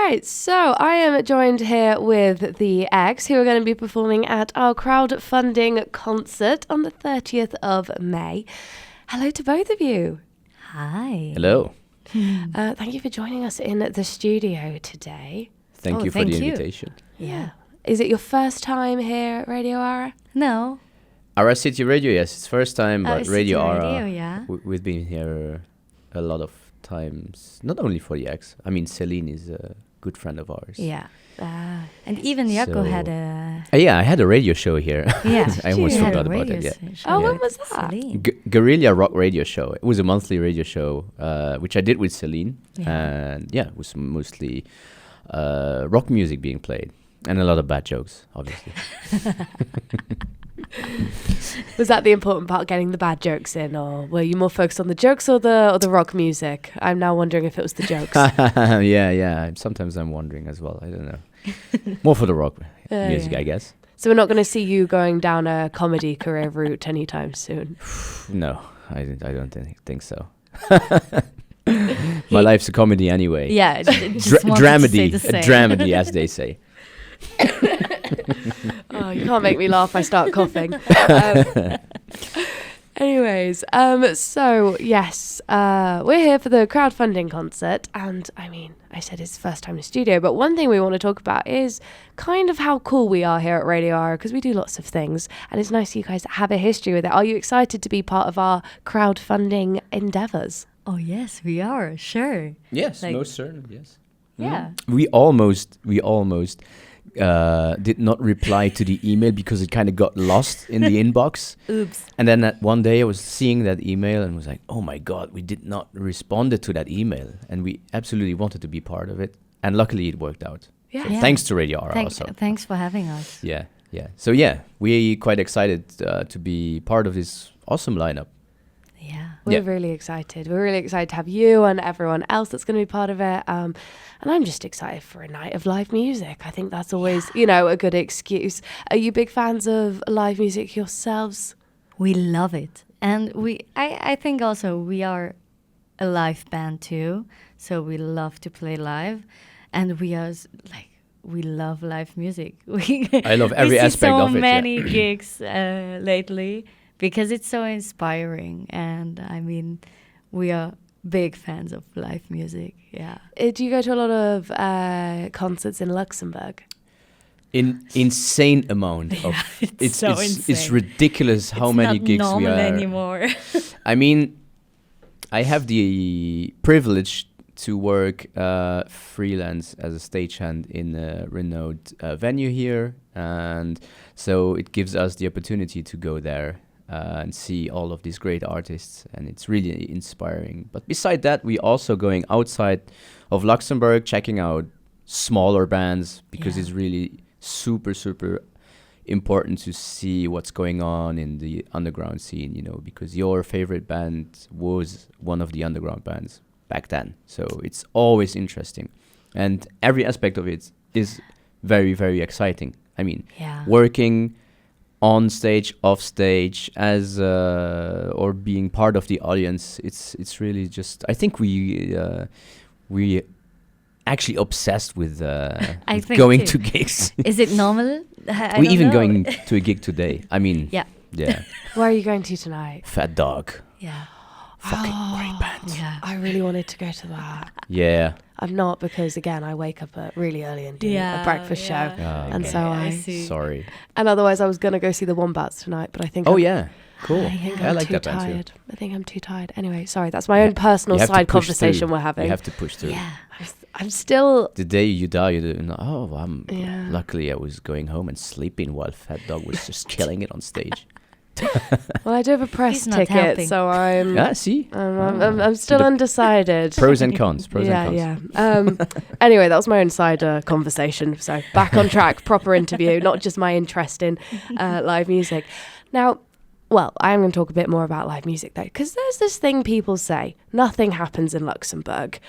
Right, so I am joined here with the X, who are going to be performing at our crowdfunding concert on the 30th of May. Hello to both of you. Hi. Hello. Thank you for joining us in the studio today. Thank you for the invitation. Yeah. Is it your first time here at Radio Ara? No. Ara City Radio, yes, it's first time, but City Radio Ara, Radio, yeah. we've been here a lot of times, not only for the X. I mean, Celine is a good friend of ours. Yeah. And even Jaakko had a... yeah, I had a radio show here. Yeah. I almost You had forgot a about radio it, yeah. show Oh, with when was that? Celine. Guerrilla Rock Radio Show. It was a monthly radio show, which I did with Celine. Yeah. And yeah, it was mostly rock music being played. And a lot of bad jokes, obviously. Was that the important part, getting the bad jokes in, or were you more focused on the jokes or the rock music? I'm now wondering if it was the jokes. yeah. Sometimes I'm wondering as well. I don't know. More for the rock music, yeah. I guess. So we're not going to see you going down a comedy career route anytime soon. No, I don't think so. My life's a comedy anyway. Yeah. Just wanted to say Dramedy, the same. a dramedy, as they say. Oh, you can't make me laugh. I start coughing. Anyways, so yes, we're here for the crowdfunding concert, and I mean, I said it's first time in studio, but one thing we want to talk about is kind of how cool we are here at Radio Ara, because we do lots of things, and it's nice you guys have a history with it. Are you excited to be part of our crowdfunding endeavors? Oh, yes, we are. Sure. Yes, Like- most certainly, yes. Yeah. We almost did not reply to the email because it kind of got lost in the inbox. Oops. And then that one day I was seeing that email and was like, oh my God, we did not respond to that email. And we absolutely wanted to be part of it. And luckily it worked out. Yeah. So thanks to Radio Ara also. Thanks for having us. Yeah. So yeah, we're quite excited to be part of this awesome lineup. Yeah. We're really excited. We're really excited to have you and everyone else that's going to be part of it. And I'm just excited for a night of live music. I think that's always, a good excuse. Are you big fans of live music yourselves? We love it. And I think also we are a live band too. So we love to play live. And we are we love live music. I love every aspect of it. We see so many gigs lately because it's so inspiring. And I mean, we are big fans of live music. Yeah. Do you go to a lot of concerts in Luxembourg? Insane amount of it's so insane. It's ridiculous how many gigs we are anymore. I mean, I have the privilege to work freelance as a stagehand in a renowned venue here, and so it gives us the opportunity to go there and see all of these great artists, and it's really inspiring. But beside that, we also going outside of Luxembourg, checking out smaller bands, because it's really super important to see what's going on in the underground scene, because your favorite band was one of the underground bands back then. So it's always interesting, and every aspect of it is very, very exciting. I mean, working on stage, off stage, as or being part of the audience, it's really just. I think we actually obsessed with going to gigs. Is it normal? We even going to a gig today. I mean, yeah. Where are you going to tonight? Fat Dog. Yeah. Fucking great band. Yeah. I really wanted to go to that. Yeah. I'm not, because again, I wake up really early and do a breakfast show, and so I see. Sorry. And otherwise, I was gonna go see the Wombats tonight, but I think Oh I'm, yeah, cool. I think I I'm like too that band tired. too. I think I'm too tired. Anyway, sorry, that's my own personal You have to side push conversation through. we're having. You have to push through. Yeah. I'm still. The day you die, you do. I'm. Yeah. Luckily, I was going home and sleeping while Fat Dog was just killing it on stage. Well, I do have a press He's not ticket, helping. so I'm. See. I'm still The undecided. Pros and cons. Pros and cons. Yeah. Anyway, that was my own side conversation. So back on track, proper interview, not just my interest in live music. Now, well, I am going to talk a bit more about live music though, because there's this thing people say: nothing happens in Luxembourg.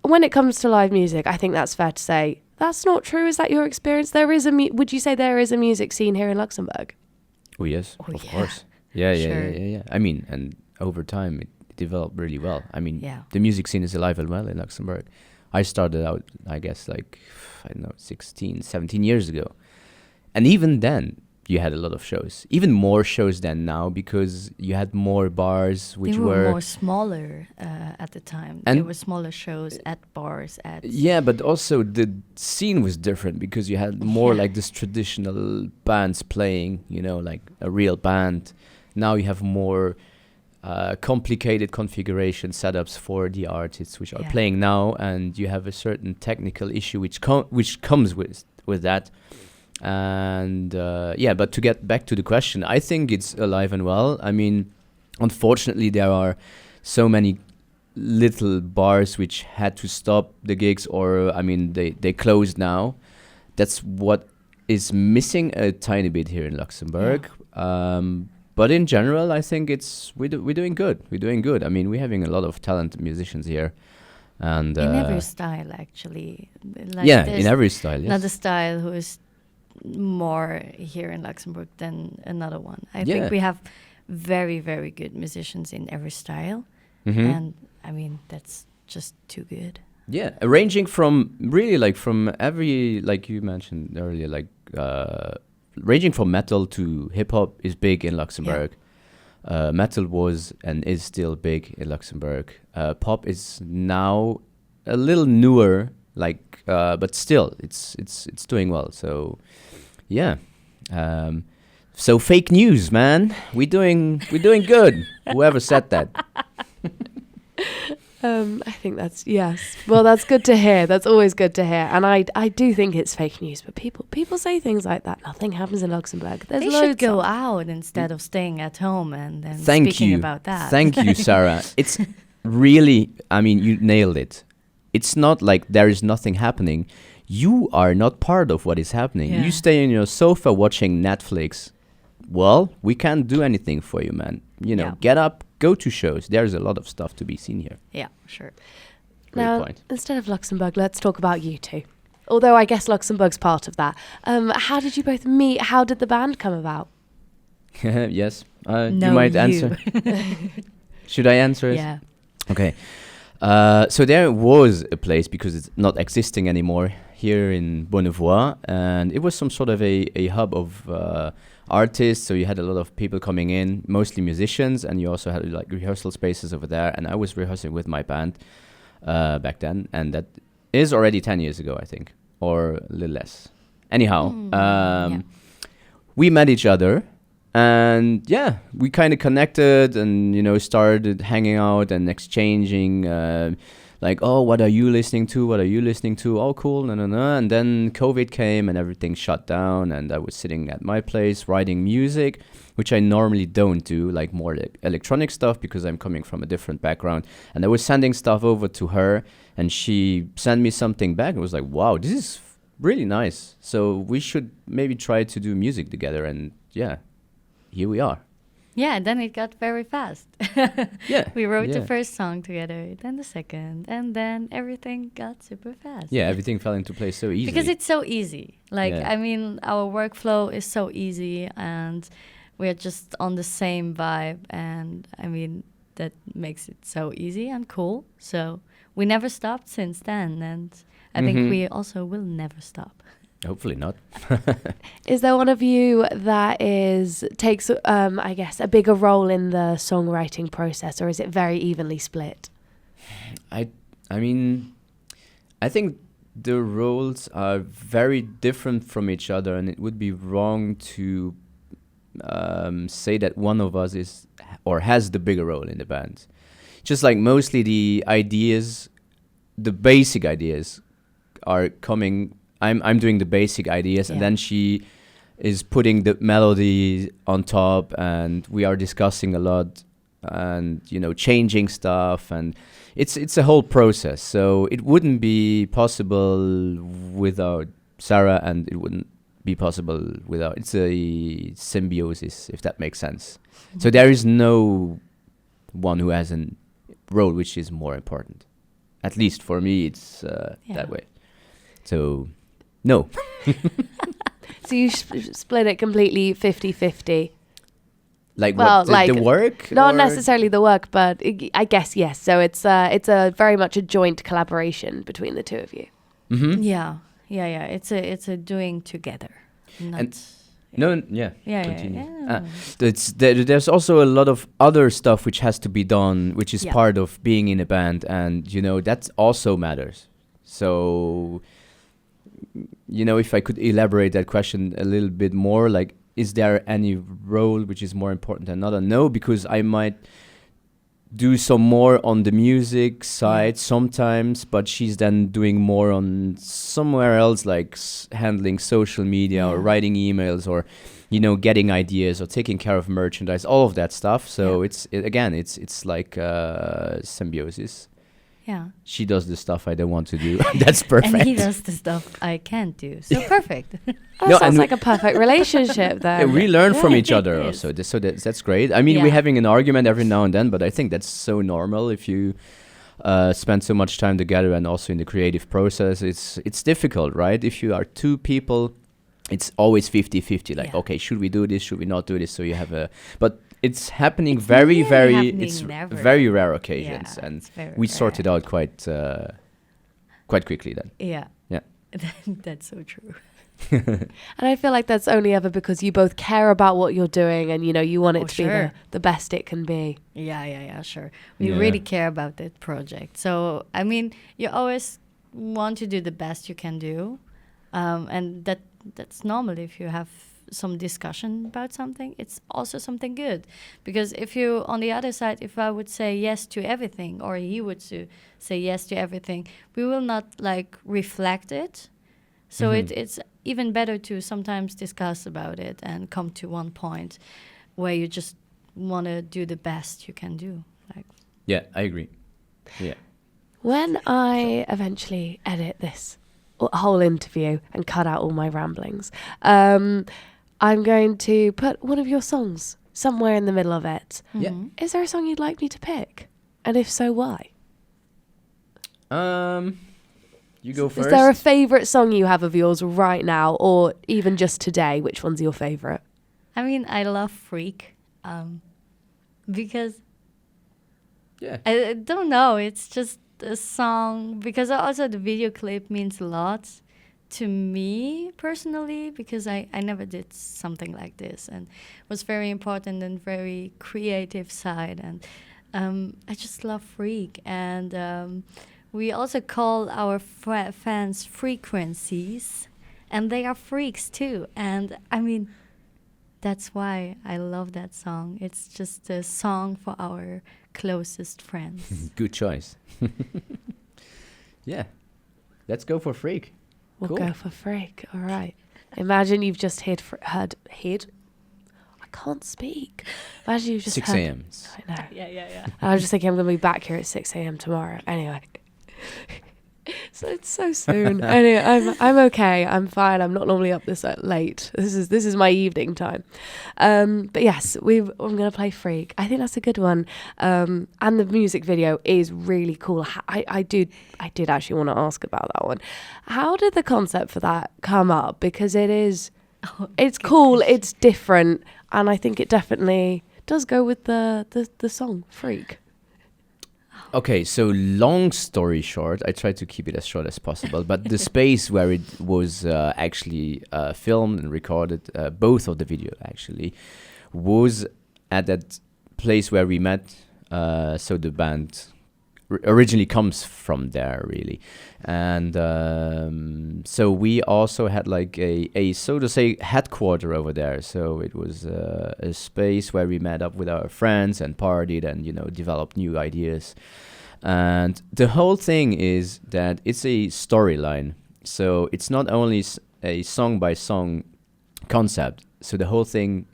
When it comes to live music, I think that's fair to say that's not true. Is that your experience? Would you say there is a music scene here in Luxembourg? Oh yes, Oh, of yeah. course. Yeah. Sure. I mean, and over time it developed really well. I mean, Yeah. the music scene is alive and well in Luxembourg. I started out, I guess, like, I don't know, 16, 17 years ago. And even then, you had a lot of shows, even more shows than now, because you had more bars, which they were more smaller at the time. And there were smaller shows at bars. Yeah, but also the scene was different because you had more Yeah. like this traditional bands playing, you know, like a real band. Now you have more complicated configuration setups for the artists which are Yeah. playing now, and you have a certain technical issue which comes with that. And yeah, but to get back to the question, I think it's alive and well. I mean, unfortunately, there are so many little bars which had to stop the gigs, or I mean, they closed now. That's what is missing a tiny bit here in Luxembourg. But in general, I think we're doing good. We're doing good. I mean, we're having a lot of talented musicians here, and in every style, actually. Like yeah, there's in every style. Yes. another style who is more here in Luxembourg than another one. I Yeah. think we have very, very good musicians in every style. Mhm. And I mean, that's just too good. Yeah, ranging from really like from every, like you mentioned earlier, like ranging from metal to hip hop is big in Luxembourg. Metal was and is still big in Luxembourg. Pop is now a little newer, like but still it's doing well. So yeah. So fake news, man. We're doing good. Whoever said that. I think that's, yes. Well, that's good to hear. That's always good to hear. And I do think it's fake news, but people say things like that. Nothing happens in Luxembourg. There's They loads should go of- out instead of staying at home and then Thank speaking you. about that. Thank you, Sarah. It's really, I mean, you nailed it. It's not like there is nothing happening. You are not part of what is happening. Yeah. You stay on your sofa watching Netflix. Well, we can't do anything for you, man. You know, Yeah. get up, go to shows. There's a lot of stuff to be seen here. Yeah, sure. Great Now, point. instead of Luxembourg, let's talk about you two. Although I guess Luxembourg's part of that. How did you both meet? How did the band come about? Yes. No, you might answer. Should I answer it? Yeah. Okay. So there was a place, because it's not existing anymore, here in Bonnevoie, and it was some sort of a hub of artists. So you had a lot of people coming in, mostly musicians, and you also had like rehearsal spaces over there. And I was rehearsing with my band back then, and that is already 10 years ago, I think, or a little less. Anyhow, Yeah. we met each other. And yeah, we kind of connected and, you know, started hanging out and exchanging, like, oh, what are you listening to? What are you listening to? Oh, cool, no. And then COVID came and everything shut down. And I was sitting at my place writing music, which I normally don't do, like more electronic stuff, because I'm coming from a different background. And I was sending stuff over to her, and she sent me something back. It was like, wow, this is really nice. So we should maybe try to do music together. And yeah. Here we are. Yeah, then it got very fast. Yeah. We wrote yeah. the first song together, then the second, and then everything got super fast. Yeah, everything fell into place so easily. Because it's so easy. Like, Yeah. I mean, our workflow is so easy, and we're just on the same vibe. And I mean, that makes it so easy and cool. So we never stopped since then. And I Mhm. think we also will never stop. Hopefully not. Is there one of you that takes, I guess, a bigger role in the songwriting process, or is it very evenly split? I mean, I think the roles are very different from each other, and it would be wrong to say that one of us is or has the bigger role in the band. Just like mostly the ideas, the basic ideas are coming. I'm doing the basic ideas, and Yeah. then she is putting the melody on top, and we are discussing a lot, and you know, changing stuff, and it's a whole process. So it wouldn't be possible without Sarah, and it wouldn't be possible without. It's a symbiosis, if that makes sense. So there is no one who has a role which is more important. At least for me, it's that way. So. No. So you split it completely 50-50? Like Well, what like, the work? not or- necessarily the work, but I guess yes. So it's a very much a joint collaboration between the two of you. Mhm. Yeah. It's a doing together. Not. No, yeah. Yeah. Continue. Yeah. There's also a lot of other stuff which has to be done, which is Yeah. part of being in a band, and that also matters. So, if I could elaborate that question a little bit more, like, is there any role which is more important than another? No, because I might do some more on the music side sometimes, but she's then doing more on somewhere else, like handling social media or Yeah. writing emails or getting ideas or taking care of merchandise, all of that stuff. So it's like symbiosis. Yeah. She does the stuff I don't want to do. That's perfect. And he does the stuff I can't do. So perfect. That No, sounds and like a perfect relationship Yeah, then. we learn from Yeah, each other it also. is. So that's great. I mean, Yeah. we're having an argument every now and then, but I think that's so normal if you spend so much time together and also in the creative process. It's difficult, right? If you are two people, it's always 50-50. Like, Yeah. okay, should we do this? Should we not do this? So you have but it's happening It's very, nearly very, happening it's never. very rare occasions. Yeah, And it's very we sort it rare. out quite quickly then. Yeah. Yeah. That's so true. And I feel like that's only ever because you both care about what you're doing and you want it Oh, to be sure. the best it can be. Yeah, sure. We Yeah. really care about that project. So, I mean, you always want to do the best you can do. And that's normal if you have some discussion about something. It's also something good. Because if you, on the other side, if I would say yes to everything or he would say yes to everything, we will not like reflect it. So it's even better to sometimes discuss about it and come to one point where you just want to do the best you can do. Like, Yeah, I agree. Yeah. When I eventually edit this whole interview and cut out all my ramblings, I'm going to put one of your songs somewhere in the middle of it. Yeah. mhm. Is there a song you'd like me to pick? And if so, why? You go first. Is there a favourite song you have of yours right now, or even just today? Which one's your favourite? I mean, I love Freak because Yeah. I don't know. It's just a song because also the video clip means a lot to me personally because I never did something like this and was very important and very creative side and I just love Freak and we also call our fans frequencies and they are freaks too and I mean that's why I love that song. It's just a song for our closest friends. Good choice. Yeah. Let's go for Freak. We'll Cool. go for Freak. All right. Imagine you've just heard. I can't speak. Imagine you've just 6 heard. a.m. I know. Yeah. I was just thinking I'm going to be back here at 6 a.m. tomorrow. Anyway. So it's so soon. Anyway, I'm okay. I'm fine. I'm not normally up this late. This is my evening time. But yes, I'm going to play Freak. I think that's a good one. And the music video is really cool. I did actually want to ask about that one. How did the concept for that come up? Because it's cool. It's different, and I think it definitely does go with the song Freak. Okay, so long story short, I tried to keep it as short as possible, but the space where it was actually filmed and recorded, both of the video actually, was at that place where we met. So the band originally comes from there, really. And so we also had like a so to say headquarter over there. So it was a space where we met up with our friends and partied and developed new ideas. And the whole thing is that it's a storyline. So it's not only a song by song concept. So the whole thing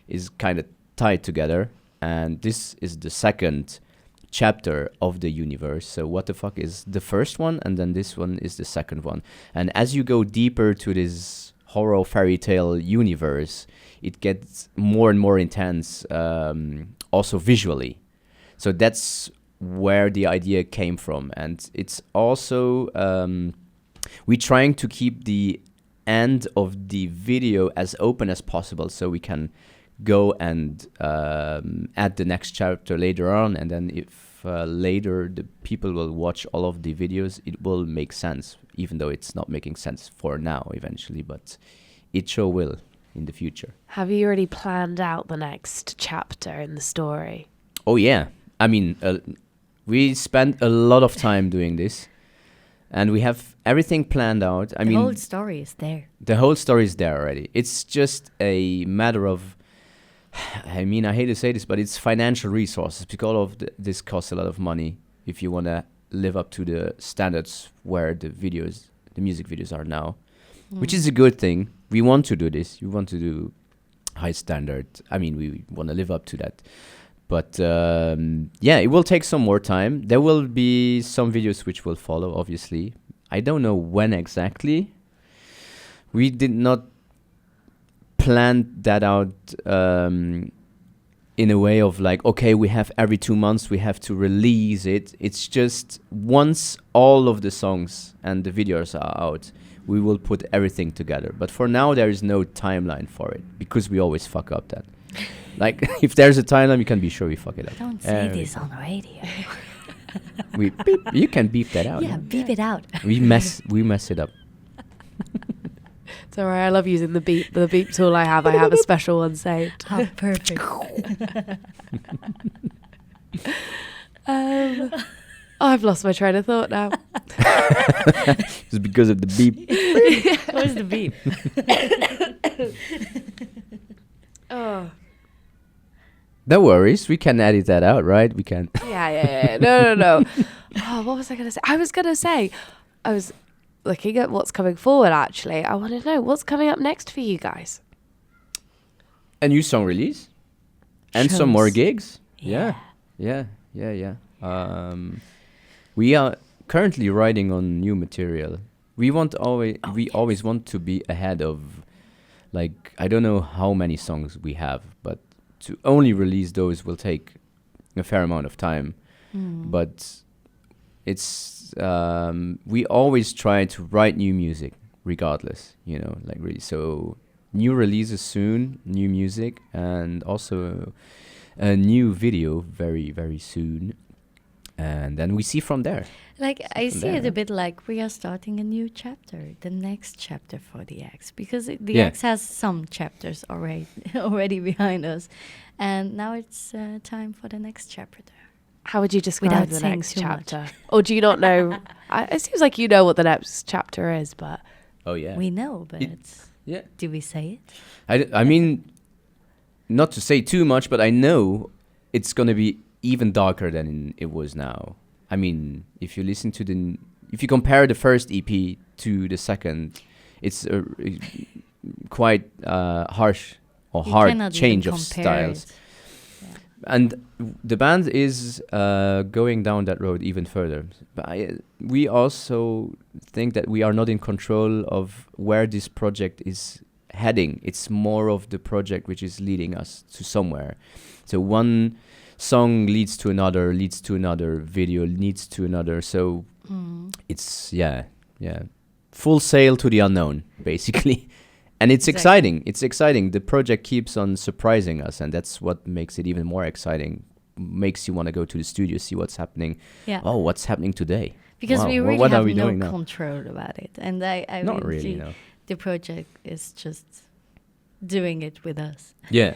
is kind of tied together. And this is the second chapter of the universe. So What the Fuck is the first one, and then this one is the second one. And as you go deeper to this horror fairy tale universe, it gets more and more intense, also visually. So that's where the idea came from. And it's also, we're trying to keep the end of the video as open as possible so we can go and add the next chapter later on, and then if later the people will watch all of the videos, it will make sense, even though it's not making sense for now eventually, but it sure will in the future. Have you already planned out the next chapter in the story? Oh yeah, I mean, we spent a lot of time doing this, and we have everything planned out. I mean, the whole story is there. the whole story is there already. It's just a matter of, I mean, I hate to say this, but it's financial resources, because this costs a lot of money if you want to live up to the standards where the music videos are now, which is a good thing. We want to do this. We want to do high standard. I mean, we want to live up to that. But yeah, it will take some more time. There will be some videos which will follow, obviously. I don't know when exactly. We did not plan that out in a way of like, okay, we have every 2 months, we have to release it. It's just once all of the songs and the videos are out, we will put everything together. But for now, there is no timeline for it, because we always fuck up that. Like, if there's a timeline, you can be sure we fuck it up. Don't say this on radio. We beep, you can beep that out. Yeah, beep it out. We mess it up. It's all right. I love using the beep tool I have. I have a special one saved. Oh, perfect. I've lost my train of thought now. It's because of the beep. Where's the beep? Oh. No worries, we can edit that out, right? We can. Yeah. No. Oh, what was I going to say? I was looking at what's coming forward, actually. I want to know what's coming up next for you guys. A new song release and some more Shows. gigs. Yeah. Yeah. We are currently writing on new material. We always want to be ahead of, like, I don't know how many songs we have, but to only release those will take a fair amount of time. But it's we always try to write new music regardless, like really. So new releases soon, new music, and also a new video very, very soon. And then we see from there. Like, I see there, it huh? a bit like we are starting a new chapter, the next chapter for the X, because the Yeah. X has some chapters already behind us, and now it's time for the next chapter. How would you describe Without the saying next too much. chapter? Or do you not know? It seems like you know what the next chapter is, but Oh yeah. We know, but Yeah. do we say it? I mean, not to say too much, but I know it's going to be even darker than it was now. I mean, if you listen to if you compare the first EP to the second, it's a quite harsh or You hard cannot change even of compare styles. it. And the band is going down that road even further. But we also think that we are not in control of where this project is heading. It's more of the project which is leading us to somewhere. So one song leads to another, video leads to another. So it's, yeah. Full sail to the unknown, basically. And it's Exactly. exciting. The project keeps on surprising us, and that's what makes it even more exciting. Makes you want to go to the studio, see what's happening. Yeah. Oh, what's happening today? Because Wow, we wha- really what are have we no doing now? control about it. And I Not really, see no. the project is just doing it with us. Yeah.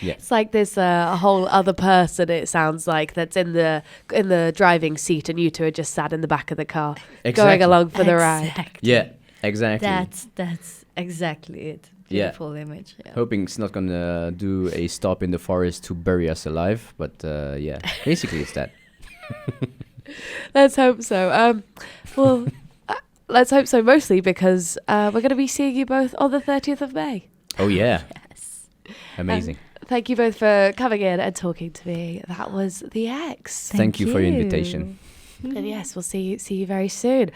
it's like this a whole other person. It sounds like that's in the driving seat, and you two are just sat in the back of the car, going Exactly. along for the ride. Exactly. Yeah, exactly. That's exactly it. Yeah. Beautiful image. Yeah. Hoping it's not gonna do a stop in the forest to bury us alive, but yeah, basically it's that. Let's hope so. Well, let's hope so. Mostly because we're going to be seeing you both on the 30th of May. Oh yeah, Yes. amazing. Thank you both for coming in and talking to me. That was the X. Thank you for your invitation. And yes, we'll see you very soon.